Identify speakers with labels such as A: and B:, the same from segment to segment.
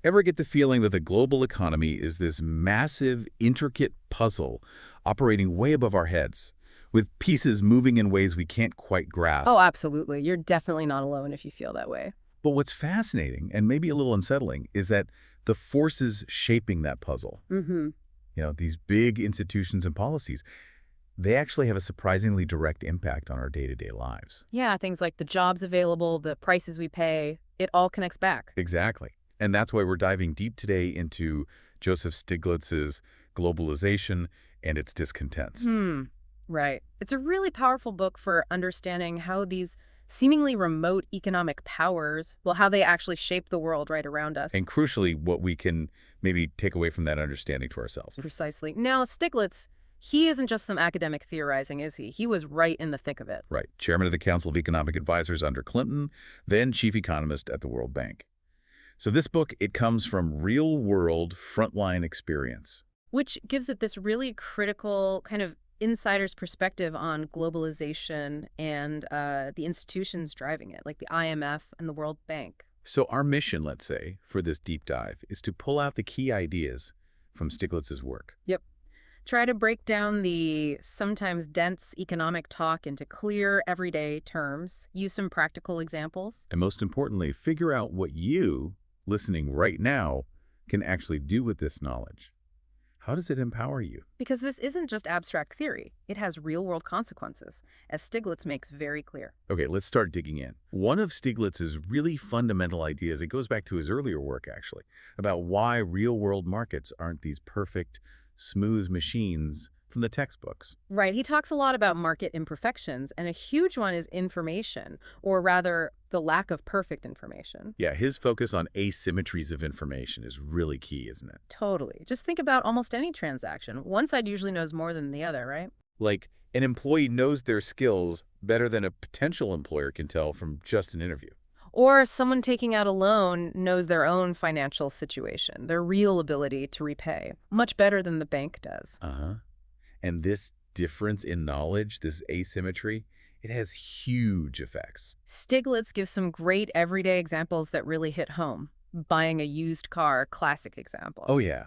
A: Ever get the feeling that the global economy is this massive, intricate puzzle operating way above our heads, with pieces moving in ways we can't quite
B: Oh,
A: grasp?
B: absolutely. You're definitely not alone if you feel that way.
A: But what's fascinating, and maybe a little unsettling, is that the forces shaping that puzzle,
B: Mm-hmm.
A: these big institutions and policies, they actually have a surprisingly direct impact on our day-to-day lives.
B: Yeah, things like the jobs available, the prices we pay, it all connects back.
A: Exactly. And that's why we're diving deep today into Joseph Stiglitz's Globalization and Its Discontents.
B: Hmm. Right. It's a really powerful book for understanding how these seemingly remote economic powers, well, how they actually shape the world right around us.
A: And crucially, what we can maybe take away from that understanding to ourselves.
B: Precisely. Now, Stiglitz, he isn't just some academic theorizing, is he? He was right in the thick of it.
A: Right. Chairman of the Council of Economic Advisors under Clinton, then chief economist at the World Bank. So this book, it comes from real-world frontline experience.
B: Which gives it this really critical kind of insider's perspective on globalization and the institutions driving it, like the IMF and the World Bank.
A: So our mission, let's say, for this deep dive is to pull out the key ideas from Stiglitz's work.
B: Yep. Try to break down the sometimes dense economic talk into clear, everyday terms. Use some practical examples.
A: And most importantly, figure out what you, listening right now, can actually do with this knowledge. How does it empower you?
B: Because this isn't just abstract theory. It has real-world consequences, as Stiglitz makes very clear.
A: Okay, let's start digging in. One of Stiglitz's really fundamental ideas, it goes back to his earlier work, actually, about why real-world markets aren't these perfect, smooth machines from the textbooks.
B: Right. He talks a lot about market imperfections, and a huge one is information, or rather, the lack of perfect information.
A: Yeah, his focus on asymmetries of information is really key, isn't it?
B: Totally. Just think about almost any transaction. One side usually knows more than the other, right?
A: Like, an employee knows their skills better than a potential employer can tell from just an interview.
B: Or someone taking out a loan knows their own financial situation, their real ability to repay, much better than the bank does.
A: Uh-huh. And this difference in knowledge, this asymmetry, it has huge effects.
B: Stiglitz gives some great everyday examples that really hit home. Buying a used car, classic example.
A: Oh, yeah.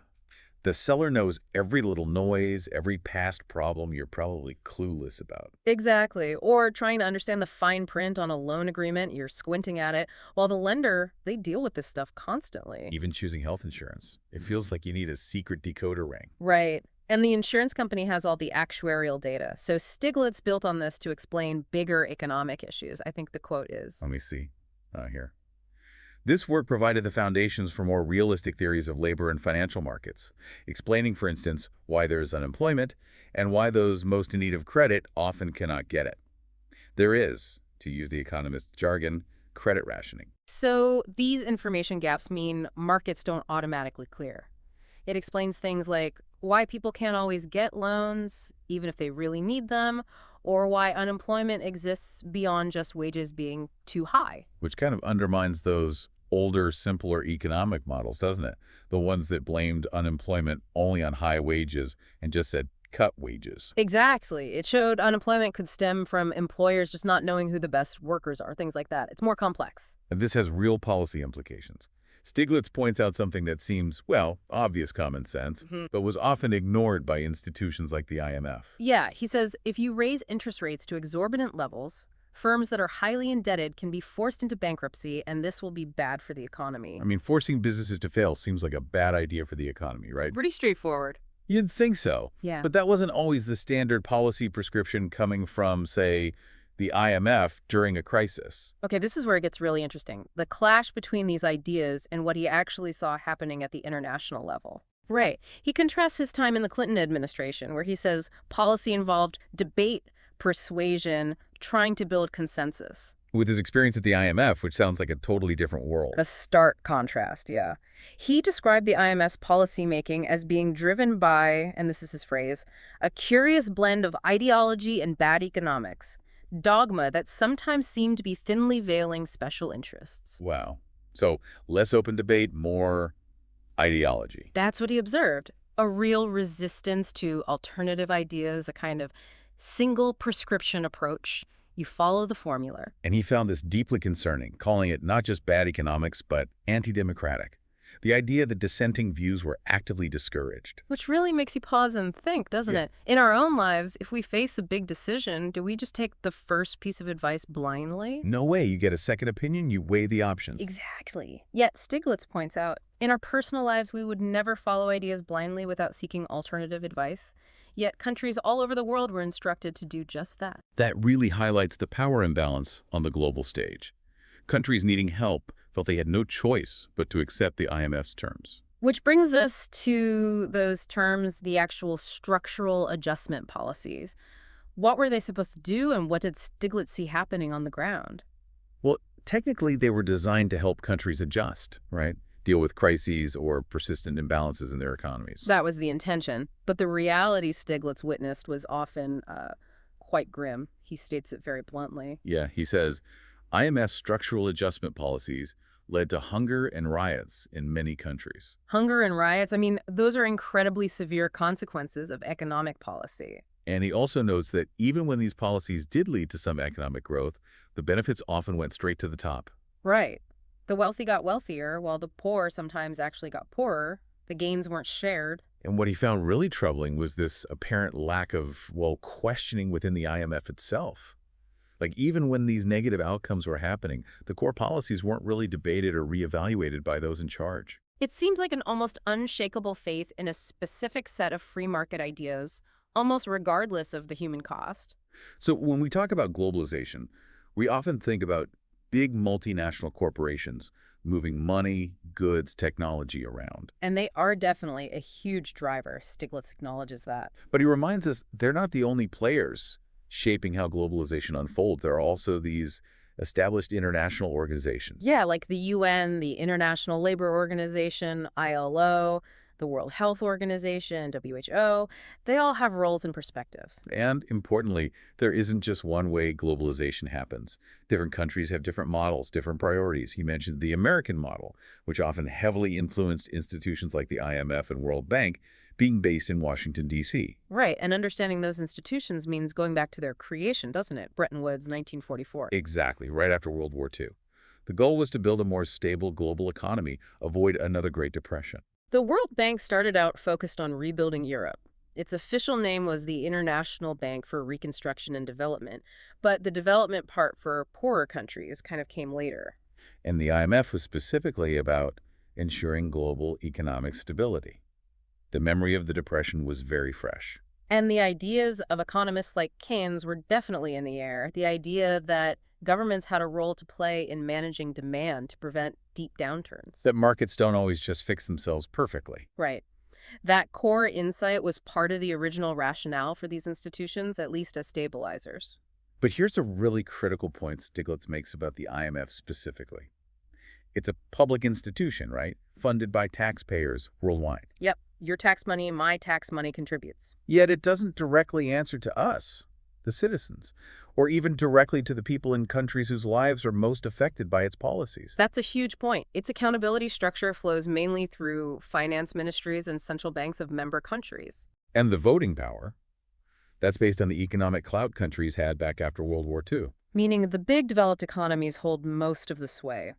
A: The seller knows every little noise, every past problem you're probably clueless about.
B: Exactly. Or trying to understand the fine print on a loan agreement, you're squinting at it, while the lender, they deal with this stuff constantly.
A: Even choosing health insurance. It feels like you need a secret decoder ring.
B: Right. And the insurance company has all the actuarial data. So Stiglitz built on this to explain bigger economic issues. I think the quote is.
A: Let me see. Here. This work provided the foundations for more realistic theories of labor and financial markets, explaining, for instance, why there is unemployment and why those most in need of credit often cannot get it. There is, to use the economist's jargon, credit rationing.
B: So these information gaps mean markets don't automatically clear. It explains things like why people can't always get loans, even if they really need them, or why unemployment exists beyond just wages being too high.
A: Which kind of undermines those older, simpler economic models, doesn't it? The ones that blamed unemployment only on high wages and just said cut wages.
B: Exactly. It showed unemployment could stem from employers just not knowing who the best workers are, things like that. It's more complex.
A: And this has real policy implications. Stiglitz points out something that seems, well, obvious common sense, but was often ignored by institutions like the IMF.
B: Yeah, he says if you raise interest rates to exorbitant levels, firms that are highly indebted can be forced into bankruptcy, and this will be bad for the economy.
A: I mean, forcing businesses to fail seems like a bad idea for the economy, right?
B: Pretty straightforward.
A: You'd think so.
B: Yeah.
A: But that wasn't always the standard policy prescription coming from, say, the IMF during a crisis.
B: Okay, this is where it gets really interesting. The clash between these ideas and what he actually saw happening at the international level. Right. He contrasts his time in the Clinton administration, where he says policy involved debate, persuasion, trying to build consensus.
A: With his experience at the IMF, which sounds like a totally different world.
B: A stark contrast, yeah. He described the IMF's policymaking as being driven by, and this is his phrase, a curious blend of ideology and bad economics. Dogma that sometimes seemed to be thinly veiling special interests.
A: Wow. So less open debate, more ideology.
B: That's what he observed. A real resistance to alternative ideas, a kind of single prescription approach. You follow the formula.
A: And he found this deeply concerning, calling it not just bad economics, but anti-democratic. The idea that dissenting views were actively discouraged.
B: Which really makes you pause and think, doesn't
A: Yeah.
B: it? In our own lives, if we face a big decision, do we just take the first piece of advice blindly?
A: No way. You get a second opinion, you weigh the options.
B: Exactly. Yet Stiglitz points out, in our personal lives, we would never follow ideas blindly without seeking alternative advice. Yet countries all over the world were instructed to do just that.
A: That really highlights the power imbalance on the global stage. Countries needing help felt they had no choice but to accept the IMF's terms.
B: Which brings us to those terms, the actual structural adjustment policies. What were they supposed to do, and what did Stiglitz see happening on the ground?
A: Well, technically, they were designed to help countries adjust, right? Deal with crises or persistent imbalances in their economies.
B: That was the intention. But the reality Stiglitz witnessed was often quite grim. He states it very bluntly.
A: Yeah, he says, IMF structural adjustment policies led to hunger and riots in many countries.
B: Hunger and riots, I mean, those are incredibly severe consequences of economic policy.
A: And he also notes that even when these policies did lead to some economic growth, the benefits often went straight to the top.
B: Right. The wealthy got wealthier, while the poor sometimes actually got poorer. The gains weren't shared.
A: And what he found really troubling was this apparent lack of, well, questioning within the IMF itself. Like, even when these negative outcomes were happening, the core policies weren't really debated or reevaluated by those in charge.
B: It seems like an almost unshakable faith in a specific set of free market ideas, almost regardless of the human cost.
A: So when we talk about globalization, we often think about big multinational corporations moving money, goods, technology around.
B: And they are definitely a huge driver. Stiglitz acknowledges that.
A: But he reminds us they're not the only players shaping how globalization unfolds. There are also these established international organizations.
B: Yeah, like the UN, the International Labor Organization, ILO, the World Health Organization, WHO. They all have roles and perspectives.
A: And importantly, there isn't just one way globalization happens. Different countries have different models, different priorities. He mentioned the American model, which often heavily influenced institutions like the IMF and World Bank, being based in Washington, D.C.
B: Right, and understanding those institutions means going back to their creation, doesn't it? Bretton Woods, 1944.
A: Exactly, right after World War II. The goal was to build a more stable global economy, avoid another Great Depression.
B: The World Bank started out focused on rebuilding Europe. Its official name was the International Bank for Reconstruction and Development, but the development part for poorer countries kind of came later.
A: And the IMF was specifically about ensuring global economic stability. The memory of the Depression was very fresh.
B: And the ideas of economists like Keynes were definitely in the air. The idea that governments had a role to play in managing demand to prevent deep downturns.
A: That markets don't always just fix themselves perfectly.
B: Right. That core insight was part of the original rationale for these institutions, at least as stabilizers.
A: But here's a really critical point Stiglitz makes about the IMF specifically. It's a public institution, right? Funded by taxpayers worldwide.
B: Yep, your tax money, my tax money contributes.
A: Yet it doesn't directly answer to us, the citizens, or even directly to the people in countries whose lives are most affected by its policies.
B: That's a huge point. Its accountability structure flows mainly through finance ministries and central banks of member countries.
A: And the voting power, that's based on the economic clout countries had back after World War II.
B: Meaning the big developed economies hold most of the sway.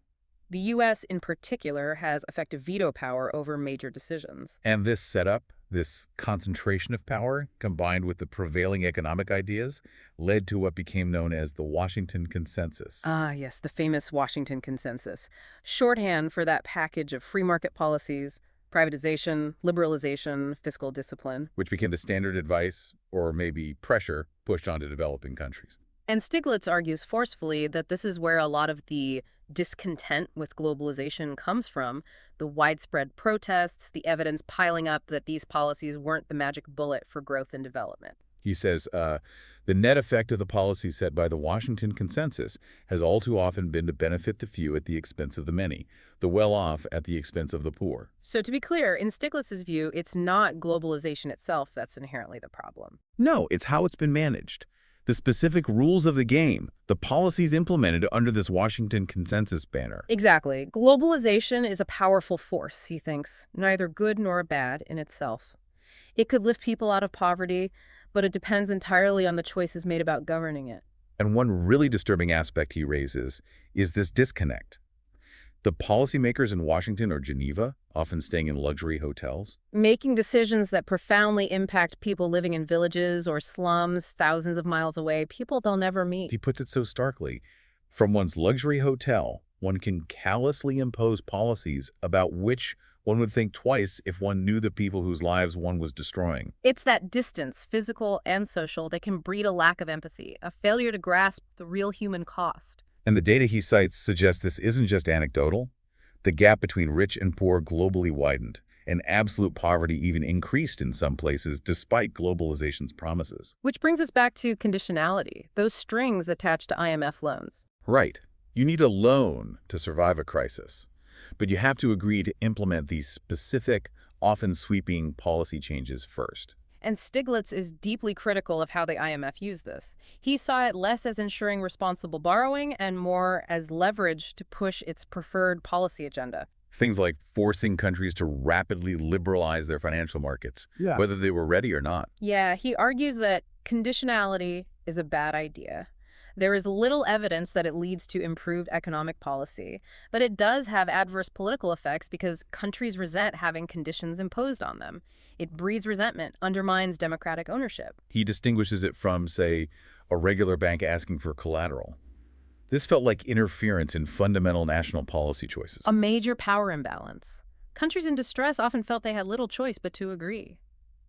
B: The U.S. in particular has effective veto power over major decisions.
A: And this setup, this concentration of power, combined with the prevailing economic ideas, led to what became known as the Washington Consensus.
B: Ah, yes, the famous Washington Consensus. Shorthand for that package of free market policies, privatization, liberalization, fiscal discipline.
A: Which became the standard advice, or maybe pressure, pushed onto developing countries.
B: And Stiglitz argues forcefully that this is where a lot of the discontent with globalization comes from, the widespread protests, the evidence piling up that these policies weren't the magic bullet for growth and development.
A: He says, the net effect of the policies set by the Washington Consensus has all too often been to benefit the few at the expense of the many, the well-off at the expense of the poor.
B: So to be clear, in Stiglitz's view, it's not globalization itself that's inherently the problem.
A: No, it's how it's been managed. The specific rules of the game, the policies implemented under this Washington Consensus banner.
B: Exactly. Globalization is a powerful force, he thinks, neither good nor bad in itself. It could lift people out of poverty, but it depends entirely on the choices made about governing it.
A: And one really disturbing aspect he raises is this disconnect. The policymakers in Washington or Geneva, often staying in luxury hotels.
B: Making decisions that profoundly impact people living in villages or slums thousands of miles away, people they'll never meet.
A: He puts it so starkly. From one's luxury hotel, one can callously impose policies about which one would think twice if one knew the people whose lives one was destroying.
B: It's that distance, physical and social, that can breed a lack of empathy, a failure to grasp the real human cost.
A: And the data he cites suggests this isn't just anecdotal. The gap between rich and poor globally widened, and absolute poverty even increased in some places despite globalization's promises.
B: Which brings us back to conditionality, those strings attached to IMF loans.
A: Right. You need a loan to survive a crisis, but you have to agree to implement these specific, often sweeping policy changes first.
B: And Stiglitz is deeply critical of how the IMF used this. He saw it less as ensuring responsible borrowing and more as leverage to push its preferred policy agenda.
A: Things like forcing countries to rapidly liberalize their financial markets, whether they were ready or not.
B: Yeah, he argues that conditionality is a bad idea. There is little evidence that it leads to improved economic policy, but it does have adverse political effects because countries resent having conditions imposed on them. It breeds resentment, undermines democratic ownership.
A: He distinguishes it from, say, a regular bank asking for collateral. This felt like interference in fundamental national policy choices.
B: A major power imbalance. Countries in distress often felt they had little choice but to agree.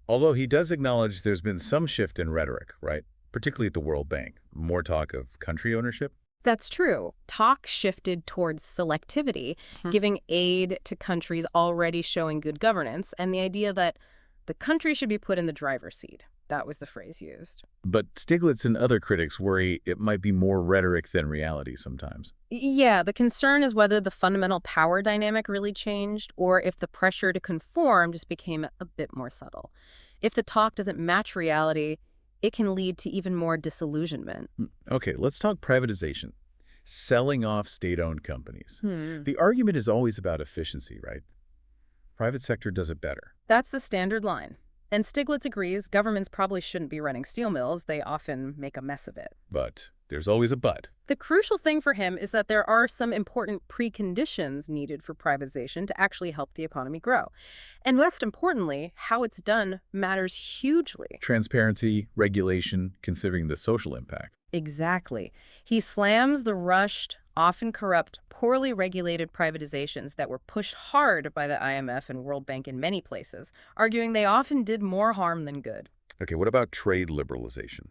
A: Although he does acknowledge there's been some shift in rhetoric, right? Particularly at the World Bank. More talk of country ownership.
B: That's true. Talk shifted towards selectivity, giving aid to countries already showing good governance, and the idea that the country should be put in the driver's seat. That was the phrase used.
A: But Stiglitz and other critics worry it might be more rhetoric than reality sometimes.
B: Yeah, the concern is whether the fundamental power dynamic really changed or if the pressure to conform just became a bit more subtle. If the talk doesn't match reality, it can lead to even more disillusionment.
A: Okay, let's talk privatization. Selling off state-owned companies. The argument is always about efficiency, right? Private sector does it better.
B: That's the standard line. And Stiglitz agrees governments probably shouldn't be running steel mills. They often make a mess of it.
A: But there's always a but.
B: The crucial thing for him is that there are some important preconditions needed for privatization to actually help the economy grow. And most importantly, how it's done matters hugely.
A: Transparency, regulation, considering the social impact.
B: Exactly. He slams the rushed, often corrupt, poorly regulated privatizations that were pushed hard by the IMF and World Bank in many places, arguing they often did more harm than good.
A: Okay, what about trade liberalization?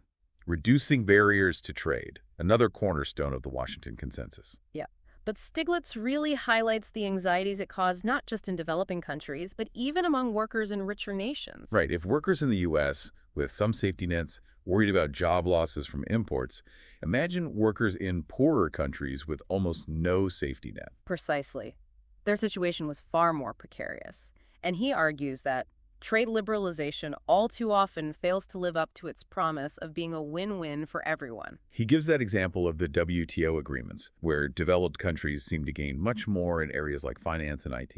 A: Reducing barriers to trade, another cornerstone of the Washington Consensus.
B: Yeah. But Stiglitz really highlights the anxieties it caused not just in developing countries, but even among workers in richer nations.
A: Right. If workers in the U.S., with some safety nets, worried about job losses from imports, imagine workers in poorer countries with almost no safety net.
B: Precisely. Their situation was far more precarious. And he argues that trade liberalization all too often fails to live up to its promise of being a win-win for everyone.
A: He gives that example of the WTO agreements, where developed countries seem to gain much more in areas like finance and IT.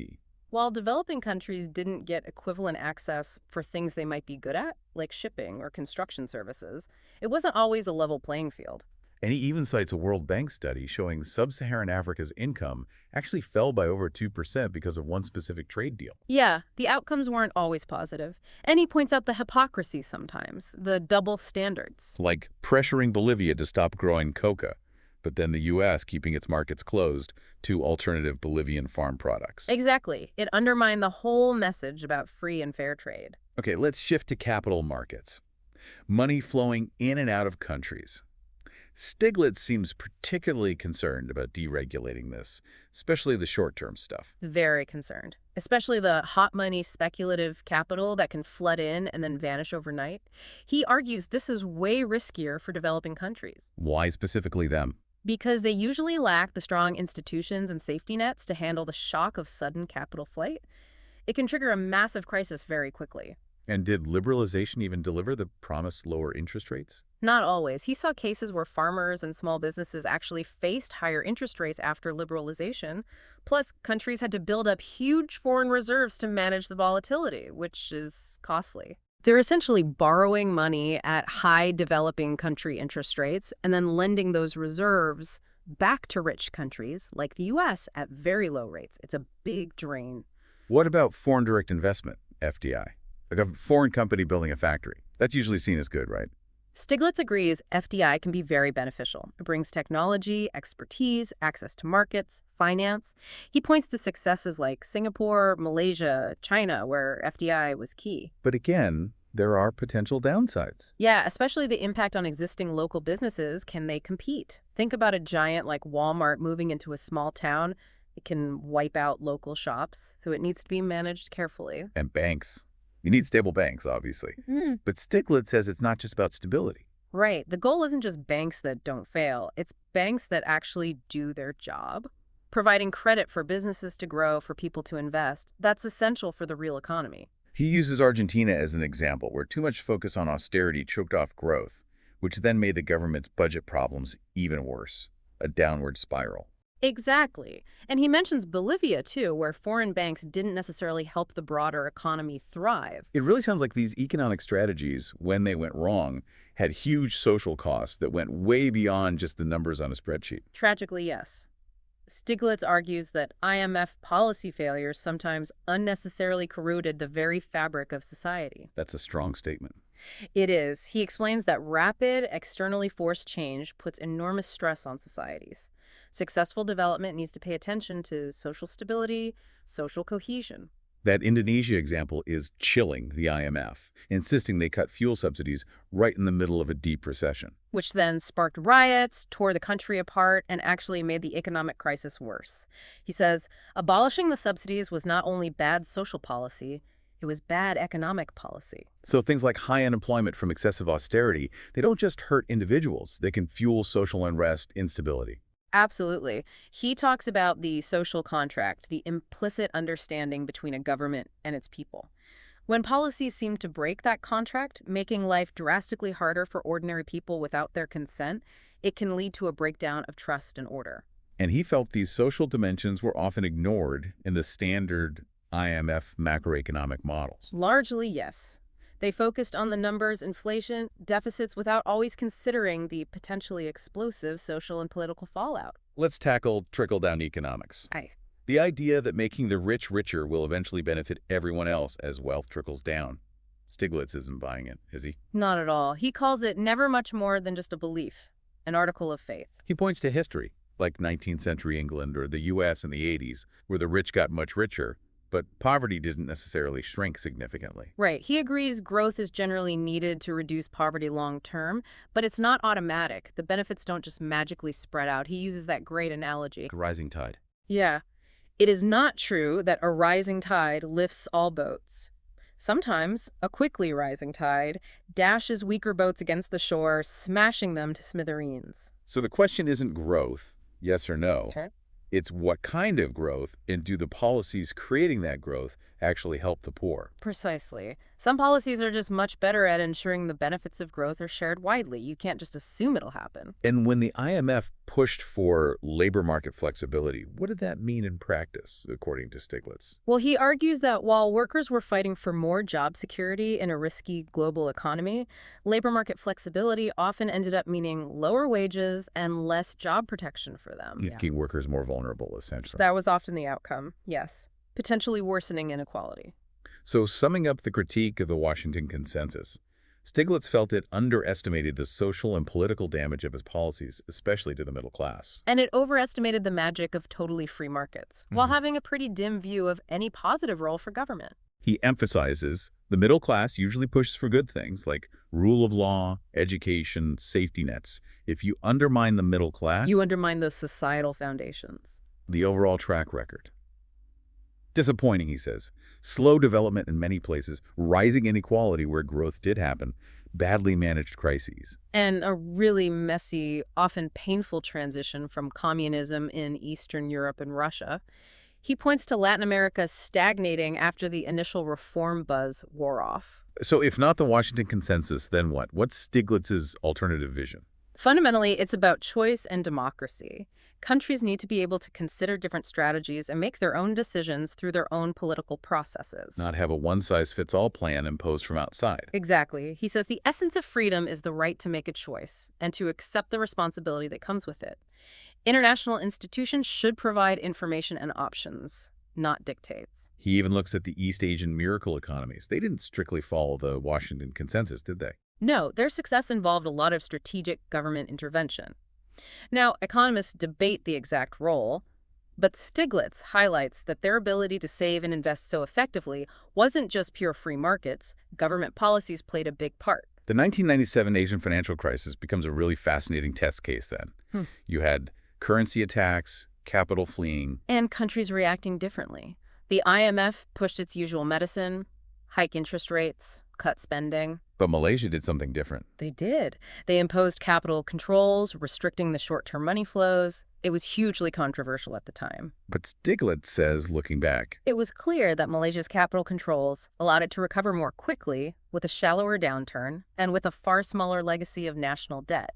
B: While developing countries didn't get equivalent access for things they might be good at, like shipping or construction services, it wasn't always a level playing field.
A: And he even cites a World Bank study showing sub-Saharan Africa's income actually fell by over 2% because of one specific trade deal.
B: Yeah, the outcomes weren't always positive. And he points out the hypocrisy sometimes, the double standards.
A: Like pressuring Bolivia to stop growing coca, but then the U.S. keeping its markets closed to alternative Bolivian farm products.
B: Exactly. It undermined the whole message about free and fair trade.
A: Okay, let's shift to capital markets. Money flowing in and out of countries. Stiglitz seems particularly concerned about deregulating this, especially the short-term stuff.
B: Very concerned, especially the hot money speculative capital that can flood in and then vanish overnight. He argues this is way riskier for developing countries.
A: Why specifically them?
B: Because they usually lack the strong institutions and safety nets to handle the shock of sudden capital flight. It can trigger a massive crisis very quickly.
A: And did liberalization even deliver the promised lower interest rates?
B: Not always. He saw cases where farmers and small businesses actually faced higher interest rates after liberalization. Plus, countries had to build up huge foreign reserves to manage the volatility, which is costly. They're essentially borrowing money at high developing country interest rates and then lending those reserves back to rich countries like the U.S. at very low rates. It's a big drain.
A: What about foreign direct investment, FDI? Like a foreign company building a factory. That's usually seen as good, right?
B: Stiglitz agrees FDI can be very beneficial. It brings technology, expertise, access to markets, finance. He points to successes like Singapore, Malaysia, China, where FDI was key.
A: But again, there are potential downsides.
B: Yeah, especially the impact on existing local businesses. Can they compete? Think about a giant like Walmart moving into a small town. It can wipe out local shops, so it needs to be managed carefully.
A: And banks. You need stable banks, obviously.
B: Mhm.
A: But Stiglitz says it's not just about stability.
B: Right. The goal isn't just banks that don't fail. It's banks that actually do their job. Providing credit for businesses to grow, for people to invest, that's essential for the real economy.
A: He uses Argentina as an example, where too much focus on austerity choked off growth, which then made the government's budget problems even worse, a downward spiral.
B: Exactly. And he mentions Bolivia, too, where foreign banks didn't necessarily help the broader economy thrive.
A: It really sounds like these economic strategies, when they went wrong, had huge social costs that went way beyond just the numbers on a spreadsheet.
B: Tragically, yes. Stiglitz argues that IMF policy failures sometimes unnecessarily corroded the very fabric of society.
A: That's a strong statement.
B: It is. He explains that rapid, externally forced change puts enormous stress on societies. Successful development needs to pay attention to social stability, social cohesion.
A: That Indonesia example is chilling the IMF, insisting they cut fuel subsidies right in the middle of a deep recession.
B: Which then sparked riots, tore the country apart, and actually made the economic crisis worse. He says, abolishing the subsidies was not only bad social policy, it was bad economic policy.
A: So things like high unemployment from excessive austerity, they don't just hurt individuals, they can fuel social unrest, instability.
B: Absolutely. He talks about the social contract, the implicit understanding between a government and its people. When policies seem to break that contract, making life drastically harder for ordinary people without their consent, it can lead to a breakdown of trust and order.
A: And he felt these social dimensions were often ignored in the standard IMF macroeconomic models.
B: Largely, yes. They focused on the numbers, inflation, deficits, without always considering the potentially explosive social and political fallout.
A: Let's tackle trickle-down economics.
B: Aye.
A: The idea that making the rich richer will eventually benefit everyone else as wealth trickles down. Stiglitz isn't buying it, is he?
B: Not at all. He calls it never much more than just a belief, an article of faith.
A: He points to history, like 19th century England or the U.S. in the 80s, where the rich got much richer, but poverty didn't necessarily shrink significantly.
B: Right. He agrees growth is generally needed to reduce poverty long term, but it's not automatic. The benefits don't just magically spread out. He uses that great analogy.
A: A rising tide.
B: Yeah. It is not true that a rising tide lifts all boats. Sometimes a quickly rising tide dashes weaker boats against the shore, smashing them to smithereens.
A: So the question isn't growth, yes or no.
B: Okay.
A: It's what kind of growth, and do the policies creating that growth actually help the poor?
B: Precisely. Some policies are just much better at ensuring the benefits of growth are shared widely. You can't just assume it'll happen.
A: And when the IMF pushed for labor market flexibility, what did that mean in practice, according to Stiglitz?
B: Well, he argues that while workers were fighting for more job security in a risky global economy, labor market flexibility often ended up meaning lower wages and less job protection for them.
A: Making workers more vulnerable, essentially.
B: That was often the outcome, yes. Potentially worsening inequality.
A: So summing up the critique of the Washington Consensus, Stiglitz felt it underestimated the social and political damage of his policies, especially to the middle class.
B: And it overestimated the magic of totally free markets, while having a pretty dim view of any positive role for government.
A: He emphasizes the middle class usually pushes for good things like rule of law, education, safety nets. If you undermine the middle class,
B: You undermine those societal foundations.
A: the overall track record. Disappointing, he says. Slow development in many places, rising inequality where growth did happen, badly managed crises.
B: And a really messy, often painful transition from communism in Eastern Europe and Russia. He points to Latin America stagnating after the initial reform buzz wore off.
A: So if not the Washington Consensus, then what? What's Stiglitz's alternative vision?
B: Fundamentally, it's about choice and democracy. Countries need to be able to consider different strategies and make their own decisions through their own political processes.
A: Not have a one-size-fits-all plan imposed from outside.
B: Exactly. He says the essence of freedom is the right to make a choice and to accept the responsibility that comes with it. International institutions should provide information and options, not dictates.
A: He even looks at the East Asian miracle economies. They didn't strictly follow the Washington Consensus, did they?
B: No, their success involved a lot of strategic government intervention. Now, economists debate the exact role, but Stiglitz highlights that their ability to save and invest so effectively wasn't just pure free markets. Government policies played a big part.
A: The 1997 Asian financial crisis becomes a really fascinating test case then. You had currency attacks, capital fleeing.
B: And countries reacting differently. The IMF pushed its usual medicine, hike interest rates, cut spending.
A: But Malaysia did something different.
B: They did. They imposed capital controls, restricting the short-term money flows. It was hugely controversial at the time.
A: But Stiglitz says, looking back,
B: It was clear that Malaysia's capital controls allowed it to recover more quickly with a shallower downturn and with a far smaller legacy of national debt.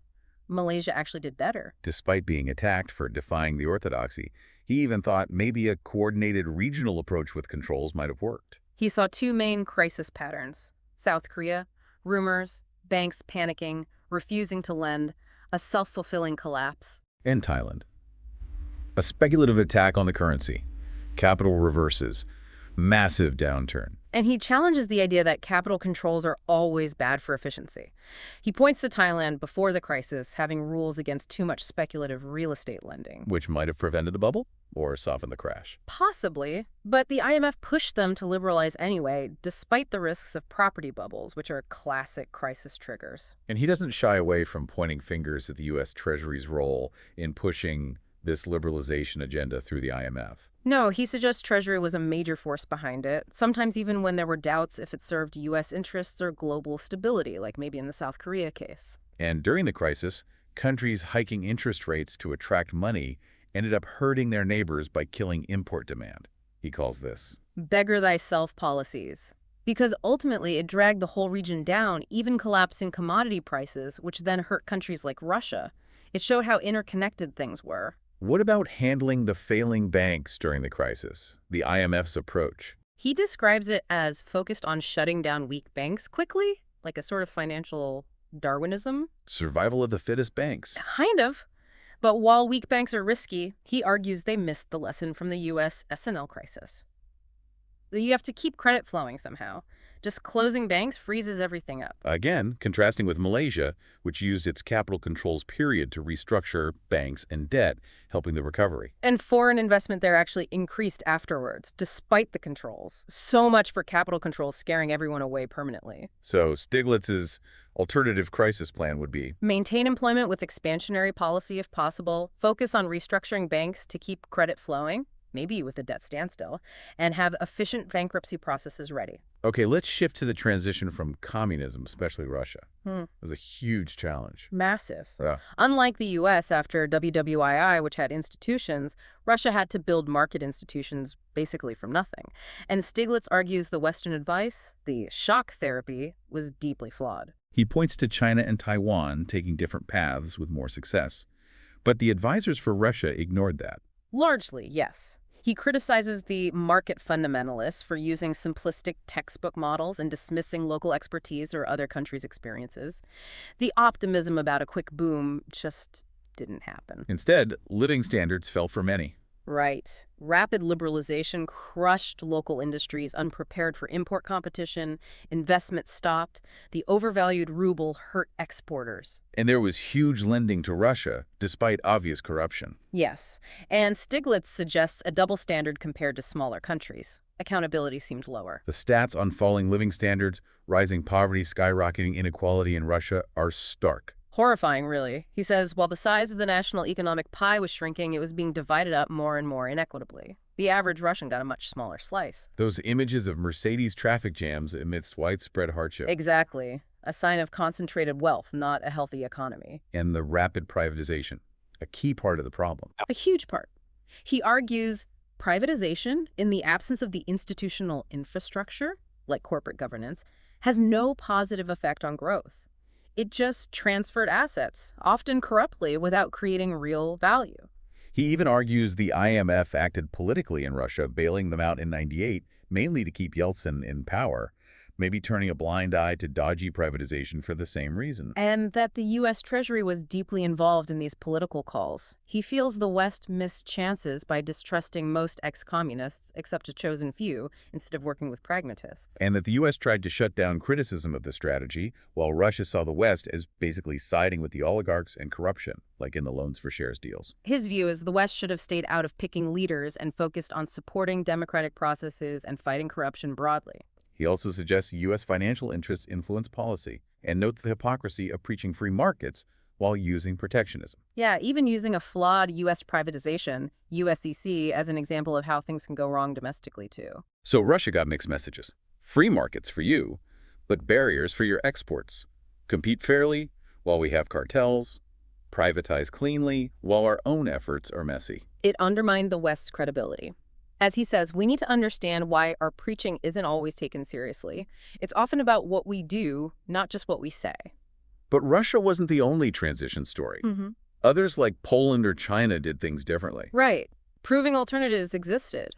B: Malaysia actually did better.
A: despite being attacked for defying the orthodoxy, he even thought maybe a coordinated regional approach with controls might have worked.
B: He saw two main crisis patterns: South Korea, rumors, banks panicking, refusing to lend, a self-fulfilling collapse.
A: And Thailand. A speculative attack on the currency, capital reverses, massive downturn.
B: And he challenges the idea that capital controls are always bad for efficiency. He points to Thailand before the crisis having rules against too much speculative real estate lending.
A: Which might have prevented the bubble or softened the crash.
B: Possibly, but the IMF pushed them to liberalize anyway, despite the risks of property bubbles, which are classic crisis triggers.
A: And he doesn't shy away from pointing fingers at the U.S. Treasury's role in pushing this liberalization agenda through the IMF.
B: No, he suggests Treasury was a major force behind it, sometimes even when there were doubts if it served U.S. interests or global stability, like maybe in the South Korea case.
A: And during the crisis, countries hiking interest rates to attract money ended up hurting their neighbors by killing import demand. He calls this
B: Beggar thyself policies. Because ultimately it dragged the whole region down, even collapsing commodity prices, which then hurt countries like Russia. It showed how interconnected things were.
A: What about handling the failing banks during the crisis, the IMF's approach?
B: He describes it as focused on shutting down weak banks quickly, like a sort of financial Darwinism.
A: Survival of the fittest banks.
B: Kind of. But while weak banks are risky, he argues they missed the lesson from the U.S. S&L crisis. You have to keep credit flowing somehow. Just closing banks freezes everything up.
A: Again, contrasting with Malaysia, which used its capital controls period to restructure banks and debt, helping the recovery.
B: And foreign investment there actually increased afterwards, despite the controls. So much for capital controls scaring everyone away permanently.
A: So Stiglitz's alternative crisis plan would be
B: Maintain employment with expansionary policy if possible, focus on restructuring banks to keep credit flowing, maybe with a debt standstill, and have efficient bankruptcy processes ready.
A: okay, let's shift to the transition from communism, especially Russia. It was a huge challenge.
B: Massive.
A: Yeah.
B: Unlike the U.S. after WWII, which had institutions, Russia had to build market institutions basically from nothing. And Stiglitz argues the Western advice, the shock therapy, was deeply flawed.
A: He points to China and Taiwan taking different paths with more success. But the advisors for Russia ignored that.
B: Largely, yes. He criticizes the market fundamentalists for using simplistic textbook models and dismissing local expertise or other countries' experiences. The optimism about a quick boom just didn't happen.
A: Instead, living standards fell for many.
B: Right. Rapid liberalization crushed local industries unprepared for import competition, investment stopped, the overvalued ruble hurt exporters.
A: And there was huge lending to Russia, despite obvious corruption.
B: Yes, and Stiglitz suggests a double standard compared to smaller countries. Accountability seemed lower.
A: The stats on falling living standards, rising poverty, skyrocketing inequality in Russia are stark.
B: Horrifying, really. He says while the size of the national economic pie was shrinking, it was being divided up more and more inequitably. The average Russian got a much smaller slice.
A: Those images of Mercedes traffic jams amidst widespread hardship.
B: Exactly. A sign of concentrated wealth, not a healthy economy.
A: And the rapid privatization, a key part of the problem.
B: A huge part. He argues privatization, in the absence of the institutional infrastructure, like corporate governance, has no positive effect on growth. It just transferred assets, often corruptly, without creating real value.
A: He even argues the IMF acted politically in Russia, bailing them out in '98, mainly to keep Yeltsin in power. maybe turning a blind eye to dodgy privatization for the same reason.
B: And that the U.S. Treasury was deeply involved in these political calls. He feels the West missed chances by distrusting most ex-communists, except a chosen few, instead of working with pragmatists.
A: And that the U.S. tried to shut down criticism of the strategy, while Russia saw the West as basically siding with the oligarchs and corruption, like in the loans for shares deals.
B: His view is the West should have stayed out of picking leaders and focused on supporting democratic processes and fighting corruption broadly.
A: He also suggests U.S. financial interests influence policy and notes the hypocrisy of preaching free markets while using protectionism.
B: Yeah, even using a flawed U.S. privatization, USEC, as an example of how things can go wrong domestically, too.
A: So Russia got mixed messages. Free markets for you, but barriers for your exports. Compete fairly while we have cartels. Privatize cleanly while our own efforts are messy.
B: It undermined the West's credibility. As he says, we need to understand why our preaching isn't always taken seriously. It's often about what we do, not just what we say.
A: But Russia wasn't the only transition story. Others like Poland or China did things differently.
B: Right. Proving alternatives existed.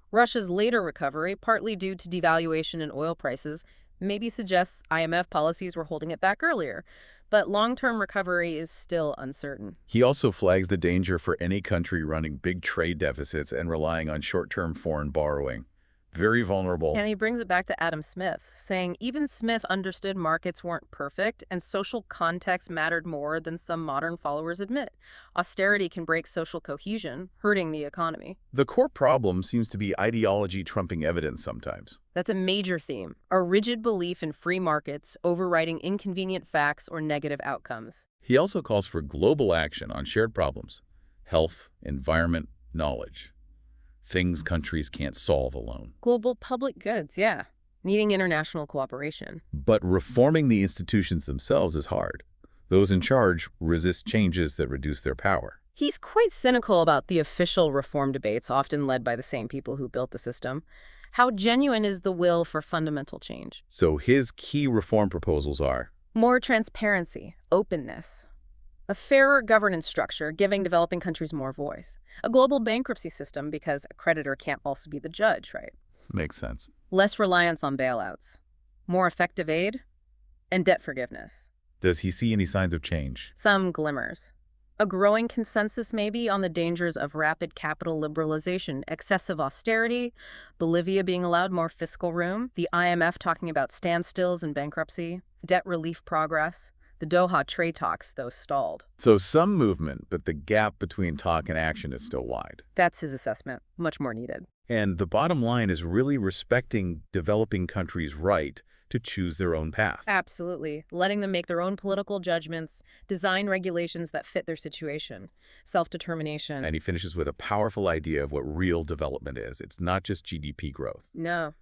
B: Russia's later recovery, partly due to devaluation in oil prices, maybe suggests IMF policies were holding it back earlier. But long-term recovery is still uncertain.
A: He also flags the danger for any country running big trade deficits and relying on short-term foreign borrowing. Very vulnerable.
B: And he brings it back to Adam Smith, saying even Smith understood markets weren't perfect and social context mattered more than some modern followers admit. Austerity can break social cohesion, hurting the economy.
A: The core problem seems to be ideology trumping evidence sometimes.
B: That's a major theme, a rigid belief in free markets overriding inconvenient facts or negative outcomes.
A: He also calls for global action on shared problems: health, environment, knowledge. Things countries can't solve alone.
B: Global public goods, yeah, needing international cooperation.
A: But reforming the institutions themselves is hard. Those in charge resist changes that reduce their power.
B: He's quite cynical about the official reform debates, often led by the same people who built the system. How genuine is the will for fundamental change?
A: So his key reform proposals are
B: more transparency, openness, a fairer governance structure, giving developing countries more voice. A global bankruptcy system, because a creditor can't also be the judge, right?
A: Makes sense.
B: Less reliance on bailouts. More effective aid. And debt forgiveness.
A: Does he see any signs of change?
B: Some glimmers. A growing consensus maybe on the dangers of rapid capital liberalization, excessive austerity, Bolivia being allowed more fiscal room, the IMF talking about standstills and bankruptcy, debt relief progress. The Doha trade talks, though, stalled.
A: So some movement, but the gap between talk and action is still wide.
B: That's his assessment. Much more needed.
A: And the bottom line is really respecting developing countries' right to choose their own path.
B: Absolutely. Letting them make their own political judgments, design regulations that fit their situation, self-determination.
A: And he finishes with a powerful idea of what real development is. It's not just GDP growth.
B: No.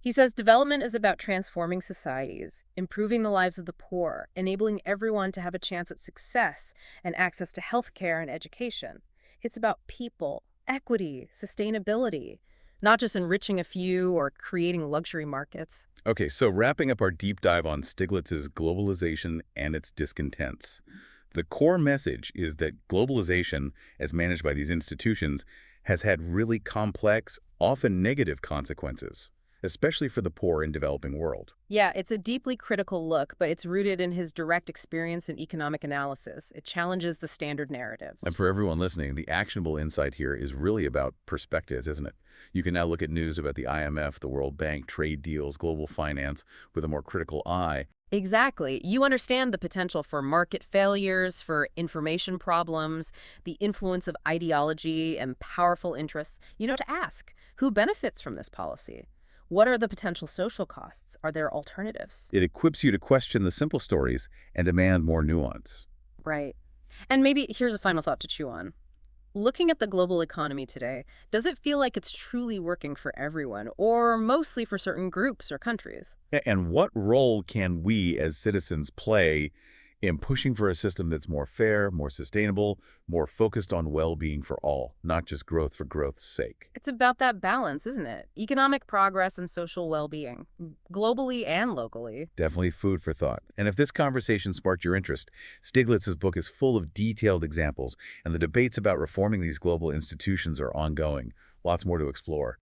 B: He says development is about transforming societies, improving the lives of the poor, enabling everyone to have a chance at success and access to healthcare and education. It's about people, equity, sustainability, not just enriching a few or creating luxury markets.
A: Okay, so wrapping up our deep dive on Stiglitz's Globalization and Its Discontents, the core message is that globalization, as managed by these institutions, has had really complex, often negative consequences, especially for the poor and developing world.
B: Yeah, it's a deeply critical look, but it's rooted in his direct experience in economic analysis. It challenges the standard narratives.
A: And for everyone listening, the actionable insight here is really about perspectives, isn't it? You can now look at news about the IMF, the World Bank, trade deals, global finance with a more critical eye.
B: Exactly. You understand the potential for market failures, for information problems, the influence of ideology and powerful interests. You know, to ask, who benefits from this policy? What are the potential social costs? Are there alternatives?
A: It equips you to question the simple stories and demand more nuance.
B: Right. And maybe here's a final thought to chew on. Looking at the global economy today, does it feel like it's truly working for everyone, or mostly for certain groups or countries?
A: And what role can we as citizens play in pushing for a system that's more fair, more sustainable, more focused on well-being for all, not just growth for growth's sake?
B: It's about that balance, isn't it? Economic progress and social well-being, globally and locally.
A: Definitely food for thought. And if this conversation sparked your interest, Stiglitz's book is full of detailed examples, and the debates about reforming these global institutions are ongoing. Lots more to explore.